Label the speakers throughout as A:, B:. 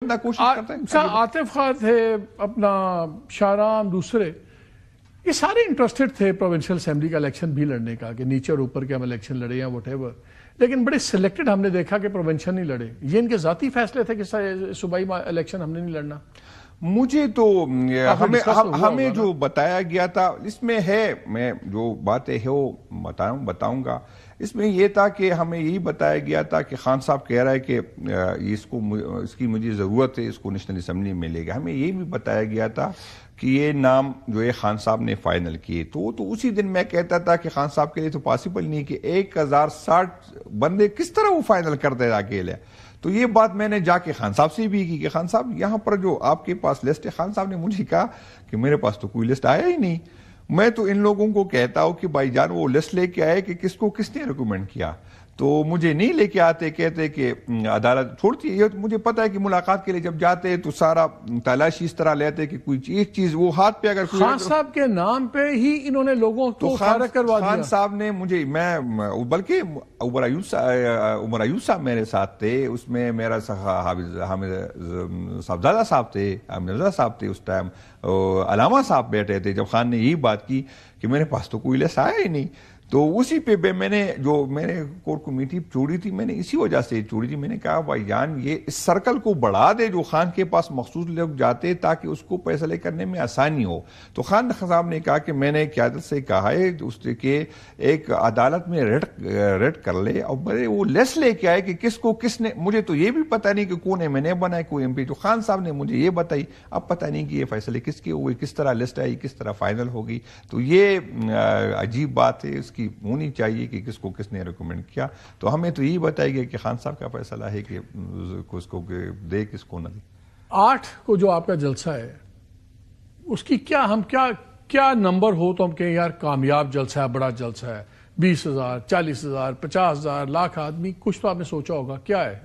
A: کوشش کرتے ہیں.
B: عاطف خان تھے، اپنا شاہرام، دوسرے یہ سارے انٹرسٹڈ تھے پروونشل اسمبلی کا الیکشن بھی لڑنے کا، کہ نیچے اور اوپر کے ہم الیکشن لڑے یا وٹ ایور، لیکن بڑے سلیکٹڈ ہم نے دیکھا کہ پروونشل نہیں لڑے. یہ ان کے ذاتی فیصلے تھے کہ صوبائی الیکشن ہم نے نہیں لڑنا؟
A: مجھے تو ہمیں جو بتایا گیا تھا اس میں ہے، میں جو باتیں ہے وہ بتاؤں گا. اس میں یہ تھا کہ ہمیں یہی بتایا گیا تھا کہ خان صاحب کہہ رہا ہے کہ اس کی مجھے ضرورت ہے، اس کو نیشنل اسمبلی میں لے گا. ہمیں یہ بھی بتایا گیا تھا کہ یہ نام جو ہے خان صاحب نے فائنل کیے. تو اسی دن میں کہتا تھا کہ خان صاحب کے لیے تو پاسبل نہیں کہ 1060 بندے کس طرح وہ فائنل کرتے اکیلے. تو یہ بات میں نے جا کے خان صاحب سے بھی کی کہ خان صاحب یہاں پر جو آپ کے پاس لسٹ ہے. خان صاحب نے مجھے کہا کہ میرے پاس تو کوئی لسٹ آیا ہی نہیں. میں تو ان لوگوں کو کہتا ہوں کہ بھائی جان وہ لسٹ لے کے آئے کہ کس کو کس نے ریکمینڈ کیا، تو مجھے نہیں لے کے آتے، کہتے کہ عدالت چھوڑتی ہے. مجھے پتا ہے کہ ملاقات کے لیے جب جاتے تو سارا تلاشی اس طرح لیتے کہ کوئی ایک چیز وہ ہاتھ پہ اگر
B: خان صاحب کے نام پہ ہی انہوں نے لوگوں کو فارغ کروا دیا.
A: خان صاحب نے مجھے، بلکہ عمر ایوب صاحب میرے ساتھ تھے، اس میں میرا حامد صاحبزادہ صاحب تھے، حامد رضا صاحب تھے اس ٹائم، علامہ صاحب بیٹھے تھے. جب خان نے یہی بات کی کہ میرے پاس تو کوئی لسٹ آیا ہی نہیں، تو اسی پہ میں نے کور کمیٹی چھوڑی تھی، میں نے اسی وجہ سے چھوڑی تھی. میں نے کہا بھائی جان یہ اس سرکل کو بڑھا دے جو خان کے پاس مخصوص لوگ جاتے تاکہ اس کو فیصلے کرنے میں آسانی ہو. تو خان صاحب نے کہا کہ میں نے قیادت سے کہا ہے کہ ایک عدالت میں ریٹ کر لے اور وہ لسٹ لے کے آئے کہ کس کو کس نے. مجھے تو یہ بھی پتہ نہیں کہ کون MNA بنا ہے، کوئی MP. تو خان صاحب نے مجھے یہ بتائی، اب پتہ نہیں کہ یہ فیصلے کس کے ہوئے، کس طرح لسٹ آئی، کس طرح فائنل ہوگی. تو یہ عجیب بات ہے، اس کی ہونی چاہیے کہ کس کو کس نے ریکمینڈ کیا. تو ہمیں تو یہی بتایا گیا کہ خان صاحب کا فیصلہ ہے کہ اس کو دے کس کو نہ دے.
B: 8 کو جو آپ کا جلسہ ہے اس کی کیا نمبر ہو تو ہم کہیں یار کامیاب جلسہ ہے، بڑا جلسہ ہے، 20,000 40,000 50,000 لاکھ آدمی، کچھ تو آپ نے سوچا ہوگا، کیا ہے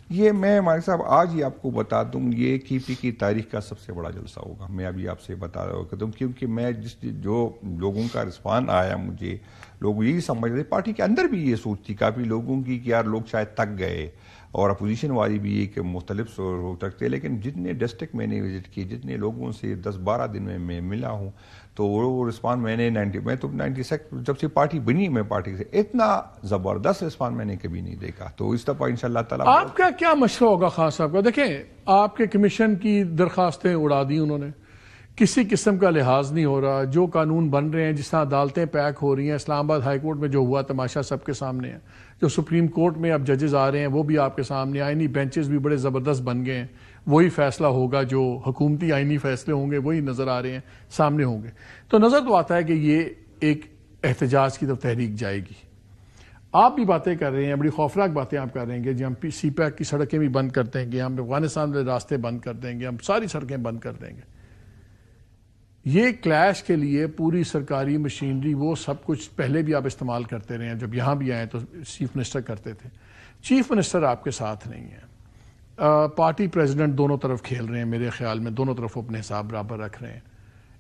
A: یہ؟ میں مالک صاحب آج ہی آپ کو بتا دوں، یہ KP کی تاریخ کا سب سے بڑا جلسہ ہوگا. میں ابھی آپ سے بتا رہا ہوں کیونکہ میں جو لوگوں کا رسپانس آیا، مجھے لوگ یہی سمجھ رہے، پارٹی کے اندر بھی یہ سوچ تھی کافی لوگوں کی کہ یار لوگ شاید تک گئے، اور اپوزیشن والی بھی یہ کہ مختلف لوگ تکتے. لیکن جتنے ڈسٹرکٹ میں نے وزٹ کی، جتنے لوگوں سے 10-12 دن میں ملا ہوں، تو وہ رسپانس میں تو 96 جب سے پارٹی بنی، میں پارٹی سے اتنا زبردست رسپانس میں نے کبھی نہیں دیکھا. تو اس دفعہ انشاءاللہ تعالیٰ
B: آپ کا کیا مشورہ ہوگا خان صاحب کا؟ دیکھیں آپ کے کمیشن کی درخواستیں اڑا دی انہوں نے، کسی قسم کا لحاظ نہیں ہو رہا. جو قانون بن رہے ہیں، جس طرح عدالتیں پیک ہو رہی ہیں، اسلام آباد ہائی کورٹ میں جو ہوا تماشا سب کے سامنے ہے، جو سپریم کورٹ میں اب ججز آ رہے ہیں وہ بھی آپ کے سامنے، آئینی بینچز بھی بڑے زبردست بن گئے ہیں، وہی فیصلہ ہوگا، جو حکومتی آئینی فیصلے ہوں گے وہی نظر آ رہے ہیں، سامنے ہوں گے. تو نظر تو آتا ہے کہ یہ ایک احتجاج کی طرف تحریک جائے گی. آپ بھی باتیں کر رہے ہیں، بڑی خوفناک باتیں آپ کر رہے ہیں کہ جی ہم CPAC کی سڑکیں بھی بند کر دیں گے، ہم افغانستان کے راستے بند کر دیں گے، ہم ساری سڑکیں بند کر دیں گے. یہ کلیش کے لیے پوری سرکاری مشینری، وہ سب کچھ پہلے بھی آپ استعمال کرتے رہے ہیں، جب یہاں بھی آئے تو چیف منسٹر کرتے تھے. چیف منسٹر آپ کے ساتھ نہیں ہے، پارٹی پریزیڈنٹ دونوں طرف کھیل رہے ہیں، میرے خیال میں دونوں طرف اپنے حساب برابر رکھ رہے ہیں.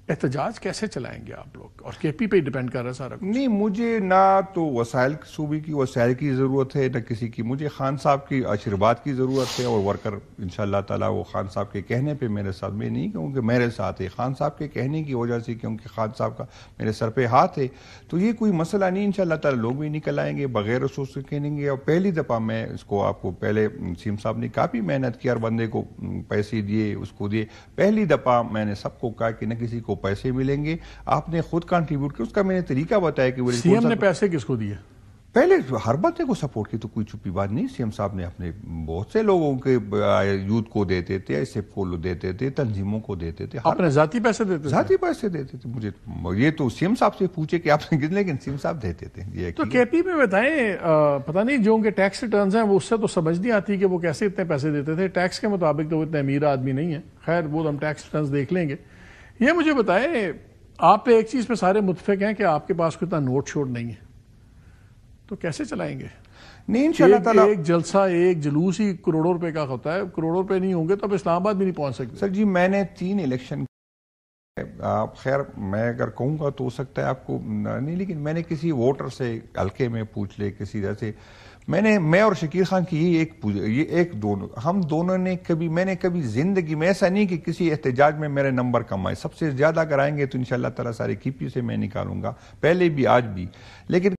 B: احتجاج کیسے چلائیں گے آپ لوگ؟ اور KP پہ ڈیپینڈ کر رہا ہے سارا کچھ.
A: نہیں، مجھے نہ تو وسائل صوبے کی وسائل کی ضرورت ہے، نہ کسی کی. مجھے خان صاحب کی آشیرواد کی ضرورت ہے، اور ورکر انشاءاللہ تعالیٰ وہ خان صاحب کے کہنے پہ میرے ساتھ، میں نہیں کہوں کہ میرے ساتھ ہے، خان صاحب کے کہنے کی وجہ سے، کیونکہ خان صاحب کا میرے سر پہ ہاتھ ہے. تو یہ کوئی مسئلہ نہیں، انشاءاللہ تعالیٰ لوگ بھی نکل آئیں گے بغیر افسوس کے کہیں گے. اور پہلی دفعہ میں اس کو آپ کو پہلے سیم صاحب نے کافی محنت کی، ہر بندے کو پیسے دیے، اس کو دیے. پہلی دفعہ میں نے سب کو کہا کہ نہ کسی کو پیسے ملیں گے، آپ نے خود کنٹریبیوٹ کیا. اس کا میں نے طریقہ بتایا کہ
B: CM نے پیسے کس کو دیے؟
A: پہلے ہر بندے کو سپورٹ کی، تو کوئی چھپی بات نہیں. CM صاحب نے اپنے بہت سے لوگوں کے یوتھ کو دیتے تھے، ایسے کو دیتے تھے، تنظیموں کو دیتے تھے.
B: اپنے ذاتی پیسے دیتے تھے؟
A: ذاتی پیسے دیتے تھے. مجھے یہ تو CM صاحب سے پوچھے کہ آپ نے کتنے، لیکن CM صاحب دیتے تھے.
B: تو KP میں بتائیں، پتہ نہیں جو ان کے ٹیکس ریٹرنز ہیں وہ اس سے تو سمجھ نہیں آتی کہ وہ کیسے اتنے پیسے دیتے تھے. ٹیکس کے مطابق تو وہ اتنے امیر آدمی نہیں ہے. خیر وہ ہم ٹیکس ریٹرنز دیکھ لیں گے. یہ مجھے بتائیں، آپ پہ ایک چیز پہ سارے متفق ہیں کہ آپ کے پاس کوئی اتنا نوٹ شوٹ نہیں ہے، تو کیسے چلائیں گے؟
A: نہیں انشاءاللہ تعالیٰ
B: ایک جلسہ، ایک جلوس ہی کروڑوں روپے کا ہوتا ہے. کروڑوں روپے نہیں ہوں گے تو اب اسلام آباد بھی نہیں پہنچ سکتے.
A: سر جی میں نے 3 الیکشن، آپ خیر میں اگر کہوں گا تو ہو سکتا ہے آپ کو نہیں، لیکن میں نے کسی ووٹر سے حلقے میں پوچھ لے، کسی طرح سے میں اور شکیل خان کی یہ ایک دونوں ہم دونوں نے میں نے کبھی زندگی میں ایسا نہیں کہ کسی احتجاج میں میرے نمبر کم آئے. سب سے زیادہ اگر آئیں گے تو انشاءاللہ تعالیٰ سارے کی پی سے میں نکالوں گا, پہلے بھی آج بھی. لیکن